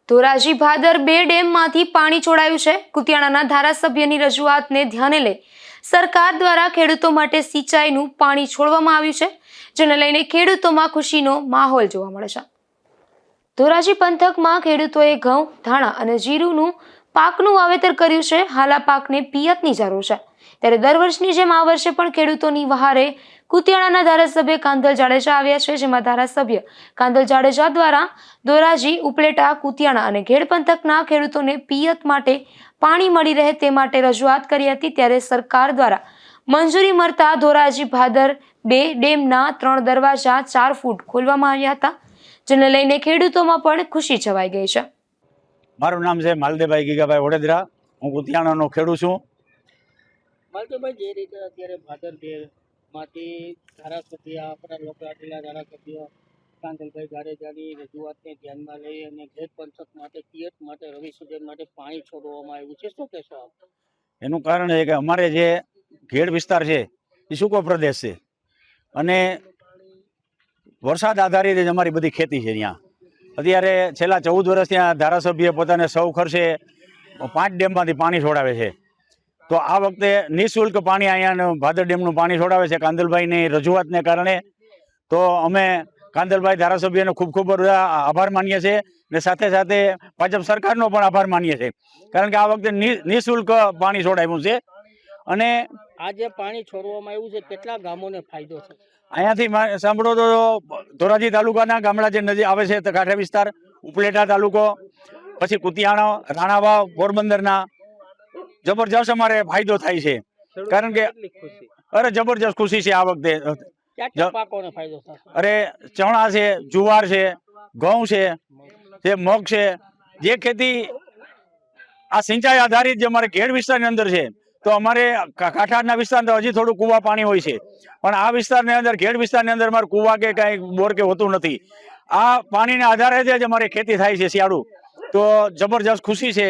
ધોરાજી ભાદર 2 ડેમમાંથી પાણી છોડાયું છે। કુતિયાણાના ધારાસભ્યની રજૂઆતને ધ્યાને લઈ સરકાર દ્વારા ખેડૂતો માટે સિંચાઈનું પાણી છોડવામાં આવ્યું છે, જેને લઈને ખેડૂતોમાં ખુશીનો માહોલ જોવા મળે છે। ધોરાજી પંથકમાં ખેડૂતોએ ઘઉં, ધાણા અને જીરુનું પાકનું વાવેતર કર્યું છે। હાલ આ પાકને પિયતની જરૂર છે, ત્યારે દર વર્ષની જેમ આ વર્ષે પણ ખેડૂતોની વહારે કુતિયાણાના ધારાસભ્ય કાંધલ જાડેજા આવ્યા છે, જેમાં ધારાસભ્ય કાંધલ જાડેજા દ્વારા ધોરાજી, ઉપલેટા, કુતિયાણા અને ઘેડ પંથકના ખેડૂતોને પિયત માટે પાણી મળી રહે તે માટે રજૂઆત કરી હતી। ત્યારે સરકાર દ્વારા મંજૂરી મળતા ધોરાજી ભાદર 2 ડેમના 3 દરવાજા 4 ફૂટ ખોલવામાં આવ્યા હતા, જેને લઈને ખેડૂતોમાં પણ ખુશી છવાઈ ગઈ છે। મારું નામ છે માલદેભાઈ ગીગાભાઈ વડોદરા। હું કુતિયાણાનો ખેડૂત છું। માલદેભાઈ, જે રીતે અત્યારે ભાદર 2 માંથી ધારાસભ્ય, આપણા લોકલાડીલા ધારાસભ્ય કાંધલભાઈ જાડેજાની રજૂઆતને ધ્યાનમાં લઈ અને ઘેડ પંથક માટે પિયત માટે રવિ સિઝન માટે પાણી છોડવામાં આવ્યું છે, શું કહેશો આપ? એનું કારણ છે કે અમારે જે ઘેડ વિસ્તાર છે એ સૂકો પ્રદેશ છે અને વરસાદ આધારિત જ અમારી બધી ખેતી છે। ત્યાં અત્યારે છેલ્લા 14 વર્ષ ત્યાં ધારાસભ્ય પોતાને સૌ ખર્ચે 5 ડેમમાંથી પાણી છોડાવે છે। તો આ વખતે નિઃશુલ્ક પાણી અહીંયા ભાદર ડેમનું પાણી છોડાવે છે કાંધલભાઈની રજૂઆતને કારણે। તો અમે કાંધલભાઈ ધારાસભ્યનો ખૂબ ખૂબ આભાર માનીએ છીએ અને સાથે સાથે ભાજપ સરકારનો પણ આભાર માનીએ છીએ, કારણ કે આ વખતે નિઃશુલ્ક પાણી છોડાવ્યું છે। અને આ જે પાણી છોડવામાં આવ્યું છે, કેટલા ગામોને ફાયદો છે? અહીંયાથી સાંભળો તો ધોરાજી તાલુકાના ગામડા જે નજીક આવે છે, કાંઠા વિસ્તાર, ઉપલેટા તાલુકો, પછી કુતિયાણા, રાણાવાવ, પોરબંદરના જબરજસ્ત અમારે ફાયદો થાય છે, કારણ કે અરે જબરજસ્ત ખુશી છે આ વખતે। પાકોને ફાયદો થશે? અરે ચણા છે, જુવાર છે, ઘઉં છે, મગ છે, જે ખેતી આ સિંચાઈ આધારિત જે અમારે ઘેડ વિસ્તારની અંદર છે, તો અમારે કાંઠાના વિસ્તારમાં હજી થોડું કુવા પાણી હોય છે, પણ આ વિસ્તારની અંદર ઘેડ વિસ્તારની અંદર અમારે કુવા કે કાંઈ બોર કે હોતું નથી। આ પાણીના આધારે જ અમારી ખેતી થાય છે શિયાળું। તો જબરજસ્ત ખુશી છે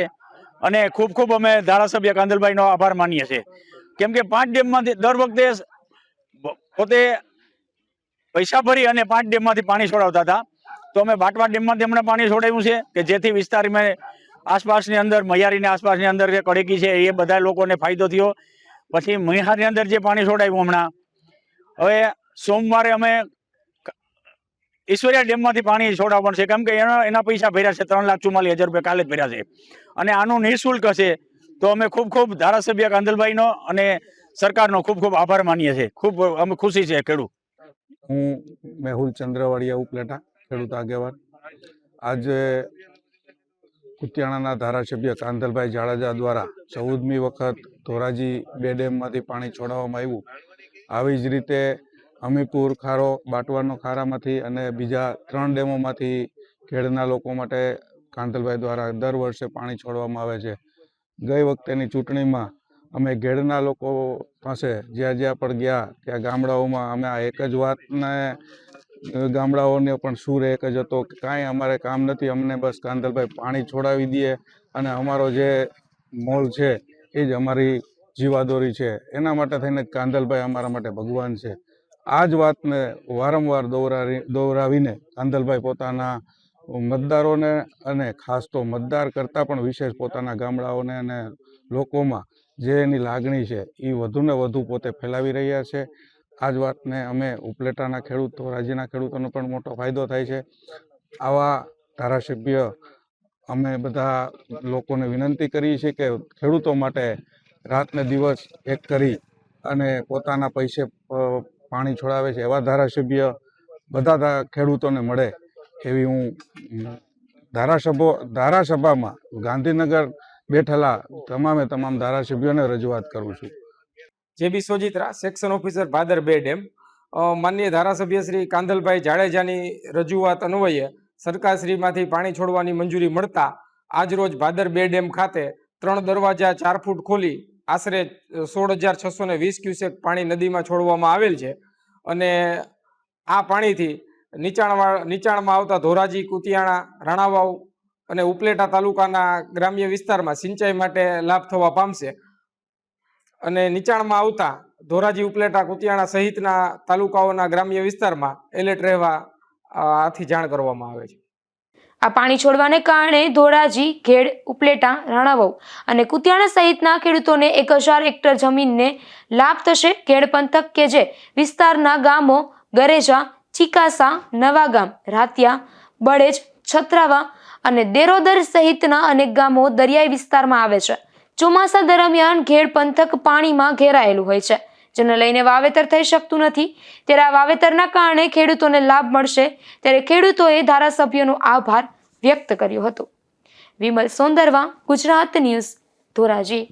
અને ખૂબ ખૂબ અમે ધારાસભ્ય કાંધલભાઈનો આભાર માનીએ છીએ, કેમ કે 5 ડેમમાંથી દર વખતે પોતે પૈસા ભરી અને 5 ડેમમાંથી પાણી છોડાવતા હતા। તો અમે બાટવા ડેમમાંથી હમણાં પાણી છોડાવ્યું છે કે જેથી વિસ્તારમાં આસપાસની અંદર, મૈયારીની આસપાસની અંદર જે કડેકી છે એ બધા લોકોને ફાયદો થયો। પછી મહીહારની અંદર જે પાણી છોડાવ્યું હમણાં, હવે સોમવારે અમે ઈશ્વરિયા ડેમમાંથી પાણી છોડાવવાનું છે, કેમ કે એના પૈસા ભર્યા છે, 3,44,000 રૂપિયા કાલે જ ભર્યા છે અને આનું નિઃશુલ્ક હશે। તો અમે ખૂબ ખૂબ ધારાસભ્ય કાંધલભાઈનો અને સરકારનો ખૂબ ખૂબ આભાર માનીએ છીએ। ખૂબ અમે ખુશી છે ખેડૂત। હું મેહુલ ચંદ્રવાડિયા, ઉપલેટા, ખેડૂત આગેવાન। આજે કુતિયાણાના ધારાસભ્ય કાંધલભાઈ જાડેજા દ્વારા 14મી વખત ધોરાજી 2 ડેમમાંથી પાણી છોડાવવામાં આવ્યું। આવી જ રીતે અમીપુર ખારો, બાટવાનો ખારામાંથી અને બીજા 3 ડેમોમાંથી ખેડના લોકો માટે કાંધલભાઈ દ્વારા દર વર્ષે પાણી છોડવામાં આવે છે। ગઈ વખતેની ચૂંટણીમાં અમે ઘેડના લોકો પાસે જ્યાં જ્યાં પણ ગયા ત્યાં ગામડાઓમાં અમે આ એક જ વાતને, ગામડાઓને પણ સૂર એક જ હતો કે કાંઈ અમારે કામ નથી, અમને બસ કાંધલભાઈ પાણી છોડાવી દે અને અમારો જે મોલ છે એ જ અમારી જીવાદોરી છે। એના માટે થઈને કાંધલભાઈ અમારા માટે ભગવાન છે। આ જ વાતને વારંવાર દોહરાવીને કાંધલભાઈ પોતાના મતદારોને અને ખાસ તો મતદાર કરતાં પણ વિશેષ પોતાના ગામડાઓને અને લોકોમાં જે એની લાગણી છે એ વધુને વધુ પોતે ફેલાવી રહ્યા છે। આ જ વાતને અમે ઉપલેટાના ખેડૂત, ધોરાજીના ખેડૂતોનો પણ મોટો ફાયદો થાય છે। આવા ધારાસભ્ય અમે બધા લોકોને વિનંતી કરીએ છીએ કે ખેડૂતો માટે રાતને દિવસ એક કરી અને પોતાના પૈસે પાણી છોડાવે છે એવા ધારાસભ્ય બધા ખેડૂતોને મળે એવી હું ધારાસભામાં ગાંધીનગર બેઠેલા તમામ ધારાસભ્યોને રજૂઆત કરું છું। JB Sojitra, section officer Bhadar 2 dam. માનનીય ધારાસભ્ય શ્રી કાંધલભાઈ જાડેજાની રજૂઆત અન્વયે સરકારશ્રીમાંથી પાણી છોડવાની મંજૂરી મળતા આજરોજ ભાદર 2 ડેમ ખાતે 3 દરવાજા 4 ફૂટ ખોલી આશરે 16,620 ક્યુસેક પાણી નદીમાં છોડવામાં આવેલ છે અને આ પાણીથી નીચાણમાં આવતા ધોરાજી, કુતિયાણા, રાણાવાવ અને ઉપલેટા તાલુકાના ગ્રામ્ય વિસ્તારમાં સિંચાઈ માટે લાભ થવા પામશે અને નીચાણમાં આવતા ધોરાજી, ઉપલેટા, કુતિયાણા સહિતના તાલુકાઓના ગ્રામ્ય વિસ્તારમાં એલર્ટ રહેવા આથી જાણ કરવામાં આવે છે। આ પાણી છોડવાને કારણે ધોરાજી, ઘેડ, ઉપલેટા, રાણાવાવ અને કુતિયાણા સહિતના ખેડૂતોને 1000 હેક્ટર જમીનને લાભ થશે. ઘેડ પંથક કે જે વિસ્તારના ગામો ગરેજા, ચીકાસા, નવાગામ, રાતિયા, બળેજ, છત્રાવા અને દેરોદર સહિતના અનેક ગામો દરિયાઈ વિસ્તારમાં આવે છે. ચોમાસા દરમિયાન ઘેડ પંથક પાણીમાં ઘેરાયેલું હોય છે, જેને લઈને વાવેતર થઈ શકતું નથી. ત્યારે આ વાવેતરના કારણે ખેડૂતોને લાભ મળશે, ત્યારે ખેડૂતોએ ધારાસભ્યોનો આભાર વ્યક્ત કર્યો હતો. વિમલ સોંદરવા, ગુજરાત ન્યૂઝ, ધોરાજી.